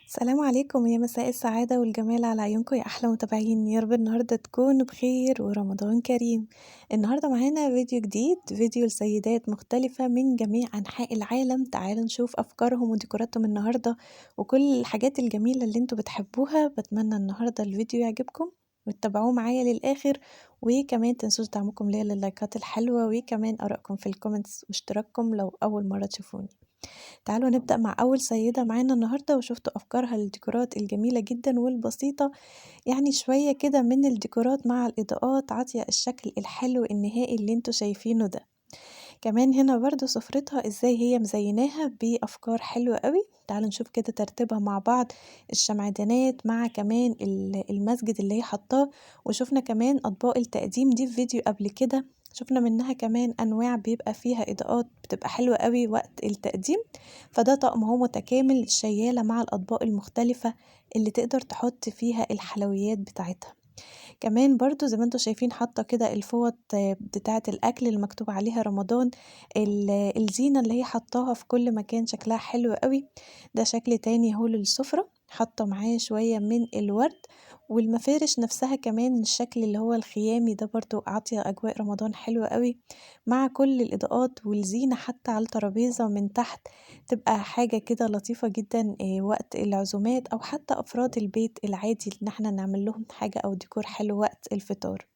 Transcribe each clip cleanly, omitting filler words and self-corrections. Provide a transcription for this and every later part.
السلام عليكم، يا مساء السعادة والجمال على عيونكم يا أحلى متابعين، يا رب النهارده تكونوا بخير ورمضان كريم. النهارده معانا فيديو جديد، فيديو لسيدات مختلفة من جميع أنحاء العالم. تعالوا نشوف أفكارهم وديكوراتهم النهارده وكل الحاجات الجميلة اللي انتوا بتحبوها. بتمنى النهارده الفيديو يعجبكم وتتابعوه معايا للآخر، وكمان متنسوش دعمكم ليا لللايكات الحلوة وكمان آرائكم في الكومنتس واشتراككم لو أول مرة تشوفوني. تعالوا نبدأ مع أول سيدة معانا النهاردة، وشفتوا أفكارها للديكورات الجميلة جدًا والبسيطة، يعني شوية كده من الديكورات مع الإضاءات عاطية الشكل الحلو النهائي اللي انتوا شايفينه ده. كمان هنا برضه سفرتها إزاي هي مزيناها بأفكار حلوة أوي. تعالوا نشوف كده ترتيبها مع بعض، الشمعدانات مع كمان المسجد اللي هي حاطاه، وشُفنا كمان أطباق التقديم دي في فيديو قبل كده، شُفنا منها كمان أنواع بيبقى فيها إضاءات بتبقى حلوة أوي وقت التقديم. فده طقم أهو متكامل، الشيّالة مع الأطباق المختلفة اللي تقدر تحط فيها الحلويات بتاعتها. كمان برضه زي ما أنتم شايفين حاطة كده الفوط بتاعة الأكل اللي مكتوب عليها رمضان، الزينة اللي هي حاطاها في كل مكان شكلها حلو أوي. ده شكل تاني أهو للسفرة، حاطة معاه شوية من الورد، والمفارش نفسها كمان الشكل اللي هو الخيامي ده برضه عاطية أجواء رمضان حلوة أوي، مع كل الإضاءات والزينة حتى على الترابيزة من تحت، تبقى حاجة كده لطيفة جدًا وقت العزومات أو حتى أفراد البيت العادي إن إحنا نعمل لهم حاجة أو ديكور حلو وقت الفطار.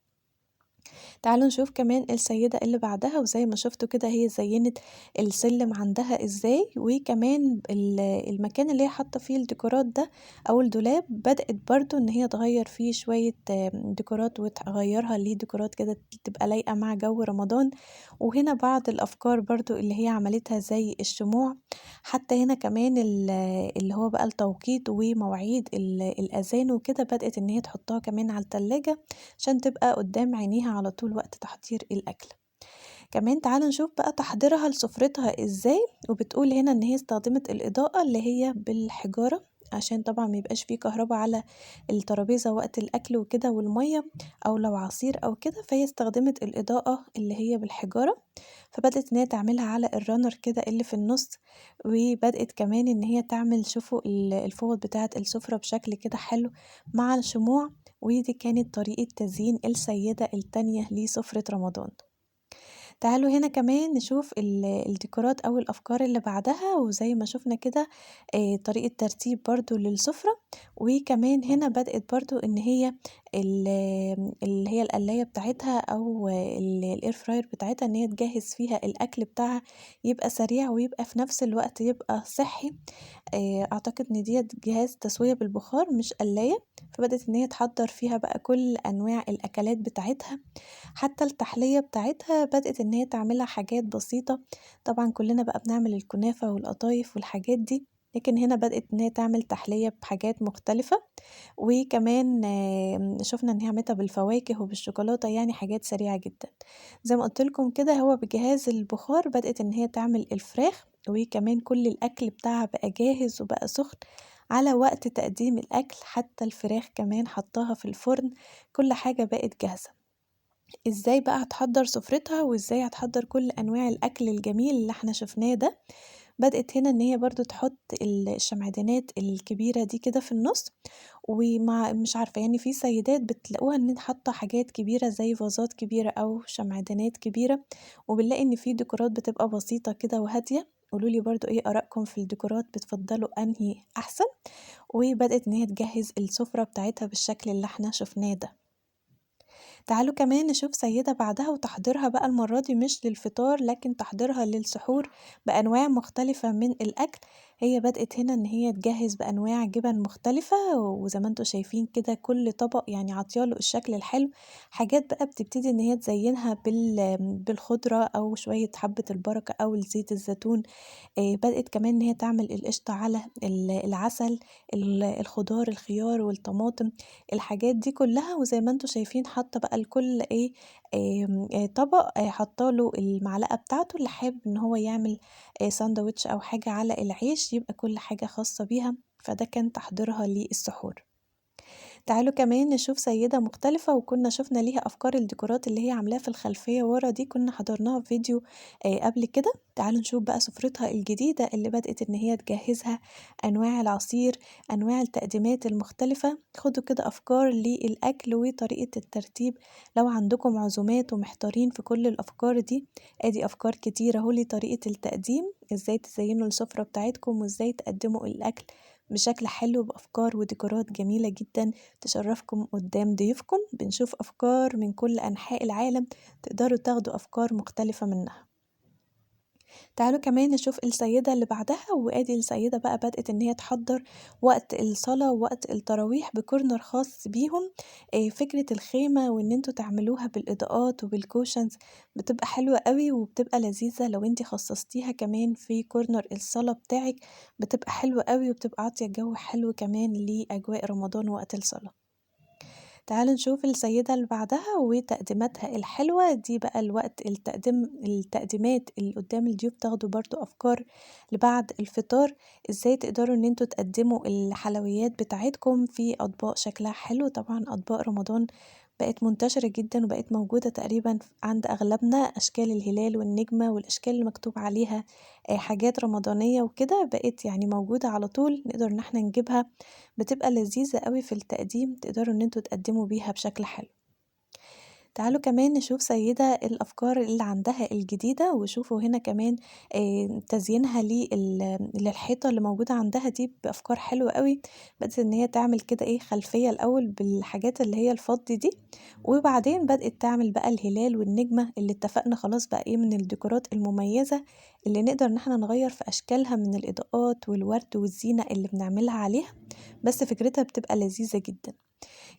تعالوا نشوف كمان السيدة اللي بعدها، وزي ما شفتوا كده هي زينت السلم عندها إزاي، وكمان المكان اللي هي حاطة فيه الديكورات ده أو الدولاب بدأت برضه إن هي تغيّر فيه شوية ديكورات وتغيّرها لديكورات كده تبقى لايقة مع جو رمضان. وهنا بعض الأفكار برضه اللي هي عملتها زي الشموع، حتى هنا كمان اللي هو بقى التوقيت ومواعيد الأذان وكده بدأت إن هي تحطها كمان على التلاجة عشان تبقى قدام عينيها على طول وقت تحضير الأكل. كمان تعالوا نشوف بقى تحضيرها لسفرتها إزاي، وبتقول هنا إن هي استخدمت الإضاءة اللي هي بالحجارة عشان طبعًا ما يبقاش في كهربا على الترابيزة وقت الأكل وكده والمَيّة، أو لو عصير أو كده، فهي استخدمت الإضاءة اللي هي بالحجارة، فبدأت إن هي تعملها على الرانر كده اللي في النُص، وبدأت كمان إن هي تعمل شوفوا الفوط بتاعة السفرة بشكل كده حلو مع الشموع، ودي كانت طريقة تزيين السيدة التانية لسفرة رمضان. تعالوا هنا كمان نشوف الديكورات أو الأفكار اللي بعدها، وزي ما شُفنا كده طريقة ترتيب برضه للسفرة، وكمان هنا بدأت برضه إن هي ال اللي هي القلاية بتاعتها أو الair fryer بتاعتها إن هي تجهّز فيها الأكل بتاعها يبقى سريع ويبقى في نفس الوقت يبقى صحّي. أعتقد إن ديّة جهاز تسوية بالبخار مش قلاية، فبدأت إن هي تحضّر فيها بقى كل أنواع الأكلات بتاعتها، حتى التحلية بتاعتها بدأت إن هي تعملها حاجات بسيطة. طبعًا كلنا بقى بنعمل الكنافة والقطايف والحاجات دي، لكن هنا بدأت إن هي تعمل تحلية بحاجات مختلفة، وكمان شُفنا إن هي عملتها بالفواكه وبالشوكولاتة، يعني حاجات سريعة جدًا. زي ما قُلت لكم كده هو بجهاز البخار بدأت إن هي تعمل الفراخ، وكمان كل الأكل بتاعها بقى جاهز وبقى سُخن على وقت تقديم الأكل، حتى الفراخ كمان حطّاها في الفرن، كل حاجة بقت جاهزة. إزاي بقى هتحضّر سفرتها وإزاي هتحضّر كل أنواع الأكل الجميل اللي إحنا شُفناه ده، بدأت هنا إن هي برضه تحط الشمعدانات الكبيرة دي كده في النُص، ومع مش عارفة يعني في سيدات بتلاقوها إن حاطة حاجات كبيرة زي فازات كبيرة أو شمعدانات كبيرة، وبنلاقي إن في ديكورات بتبقى بسيطة كده وهادية. قولوا لي برضه إيه آرائكم في الديكورات، بتفضّلوا أنهي أحسن؟ وبدأت إن هي تجهّز السفرة بتاعتها بالشكل اللي إحنا شُفناه ده. تعالوا كمان نشوف سيدة بعدها وتحضيرها بقى المرة دي مش للفطار لكن تحضيرها للسحور بأنواع مختلفة من الأكل. هي بدأت هنا إن هي تجهز بأنواع جبن مختلفة، وزي ما انتوا شايفين كده كل طبق يعني عطياله الشكل الحلو. حاجات بقى بتبتدي إن هي تزينها بالخضرة أو شوية حبة البركة أو زيت الزيتون. بدأت كمان إن هي تعمل القشطة على العسل، الخضار، الخيار والطماطم، الحاجات دي كلّها. وزي ما أنتم شايفين حاطة بقى لكل إيه، طبق حاطة له المعلقة بتاعته، اللي حابب إن هو يعمل ساندويتش أو حاجة على العيش يبقى كل حاجة خاصة بيها، فده كان تحضيرها للسحور. تعالوا كمان نشوف سيدة مختلفة وكنا شُفنا ليها أفكار الديكورات اللي هي عاملاها في الخلفية ورا دي، كنا حضرناها في فيديو قبل كده. تعالوا نشوف بقى سفرتها الجديدة اللي بدأت إن هي تجهّزها، أنواع العصير، أنواع التقديمات المختلفة. خدوا كده أفكار للأكل وطريقة الترتيب لو عندكم عزومات ومحتارين في كل الأفكار دي، آدي أفكار كتيرة أهو لطريقة التقديم، إزاي تزينوا السفرة بتاعتكم وإزاي تقدموا الأكل بشكل حلو بأفكار وديكورات جميلة جدًا تشرّفكم قدّام ضيوفكم. بنشوف أفكار من كل أنحاء العالم، تقدروا تاخدوا أفكار مختلفة منها. تعالوا كمان نشوف السيدة اللي بعدها، وآدي السيدة بقى بدأت إن هي تحضّر وقت الصلاة ووقت التراويح بكورنر خاص بيهم. فكرة الخيمة وإن أنتم تعملوها بالإضاءات وبالcushions بتبقى حلوة أوي وبتبقى لذيذة لو أنتِ خصصتيها كمان في كورنر الصلاة بتاعِك، بتبقى حلوة أوي وبتبقى عاطية جو حلو كمان لأجواء رمضان وقت الصلاة. تعالوا نشوف السيدة اللي بعدها وتقديماتها الحلوة دي بقى الوقت التقديمات اللي قدام الضيوف، تاخدوا برضو أفكار لبعد الفطار، ازاي تقدروا ان انتوا تقدموا الحلويات بتاعتكم في أطباق شكلها حلو. طبعا أطباق رمضان بقت منتشرة جدا وبقت موجودة تقريبا عند أغلبنا، أشكال الهلال والنجمة والأشكال اللي مكتوب عليها حاجات رمضانية وكده، بقت يعني موجودة على طول نقدر ان احنا نجيبها، بتبقى لذيذة أوي في التقديم، تقدروا إن أنتم تقدموا بيها بشكل حلو. تعالوا كمان نشوف سيدة الأفكار اللي عندها الجديدة، وشوفوا هنا كمان تزيينها للحيطة اللي موجودة عندها دي بأفكار حلوة أوي. بدأت إن هي تعمل كده خلفية الأول بالحاجات اللي هي الفضي دي، وبعدين بدأت تعمل بقى الهلال والنجمة اللي اتفقنا خلاص بقى من الديكورات المميزة اللي نقدر إن احنا نغير في أشكالها من الإضاءات والورد والزينة اللي بنعملها عليها، بس فكرتها بتبقى لذيذة جدًا.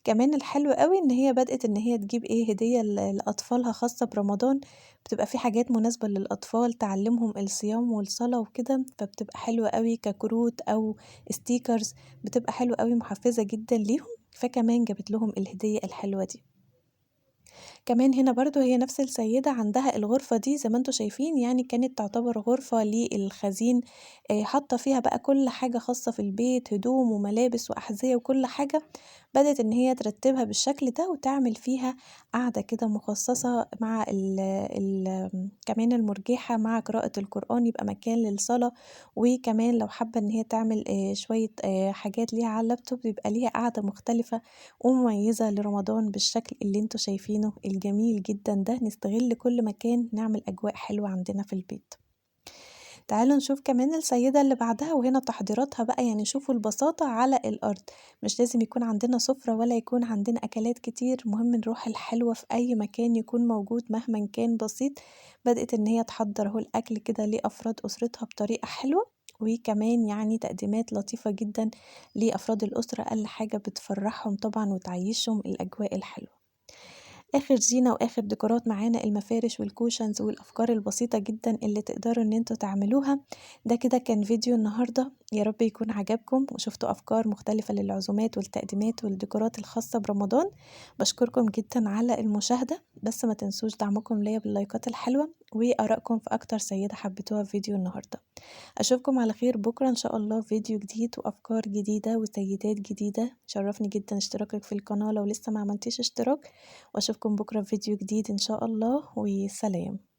كمان الحلو أوي إن هي بدأت إن هي تجيب هدية لأطفالها خاصة برمضان، بتبقى في حاجات مناسبة للأطفال تعلّمهم الصيام والصلاة وكده، فبتبقى حلوة أوي ككروت أو stickers، بتبقى حلوة أوي محفزة جدًا ليهم، فكمان جابت لهم الهدية الحلوة دي. كمان هنا برضه هي نفس السيدة عندها الغرفة دي زي ما أنتم شايفين، يعني كانت تعتبر غرفة للخزين، حاطة فيها بقى كل حاجة خاصة في البيت، هدوم وملابس وأحذية وكل حاجة، بدأت إن هي ترتبها بالشكل ده وتعمل فيها قعدة كده مخصصة مع ال كمان المرجحة مع قراءة القرآن، يبقى مكان للصلاة، وكمان لو حابة إن هي تعمل شوية حاجات ليها على اللابتوب، يبقى ليها قعدة مختلفة ومميزة لرمضان بالشكل اللي انتوا شايفينه الجميل جدًا ده. نستغل كل مكان نعمل أجواء حلوة عندنا في البيت. تعالوا نشوف كمان السيدة اللي بعدها، وهنا تحضيراتها بقى يعني شوفوا البساطة على الأرض، مش لازم يكون عندنا سفرة ولا يكون عندنا أكلات كتير، المهم الروح الحلوة في أي مكان يكون موجود مهمًا كان بسيط. بدأت إن هي تحضّر أهو الأكل كده لأفراد أسرتها بطريقة حلوة، وكمان يعني تقديمات لطيفة جدًا لأفراد الأسرة، أقل حاجة بتفرحهم طبعًا وتعيّشهم الأجواء الحلوة. آخر زينة وآخر ديكورات معانا المفارش والcushions والأفكار البسيطة جدًا اللي تقدروا إن أنتم تعملوها. ده كده كان فيديو النهارده، يا رب يكون عجبكم وشُفتوا أفكار مختلفة للعزومات والتقديمات والديكورات الخاصة برمضان. باشكركم جدًا على المشاهدة، بس ما تنسوش دعمكم ليّا باللايكات الحلوة وآرائكم في أكتر سيدة حبيتوها في فيديو النهارده. أشوفكم على خير بكرة إن شاء الله في فيديو جديد وأفكار جديدة وسيدات جديدة. يشرفني جدًا اشتراكك في القناة لو لسه ما عملتيش اشتراك، وأشوفكم بكرة في فيديو جديد إن شاء الله، وسلام.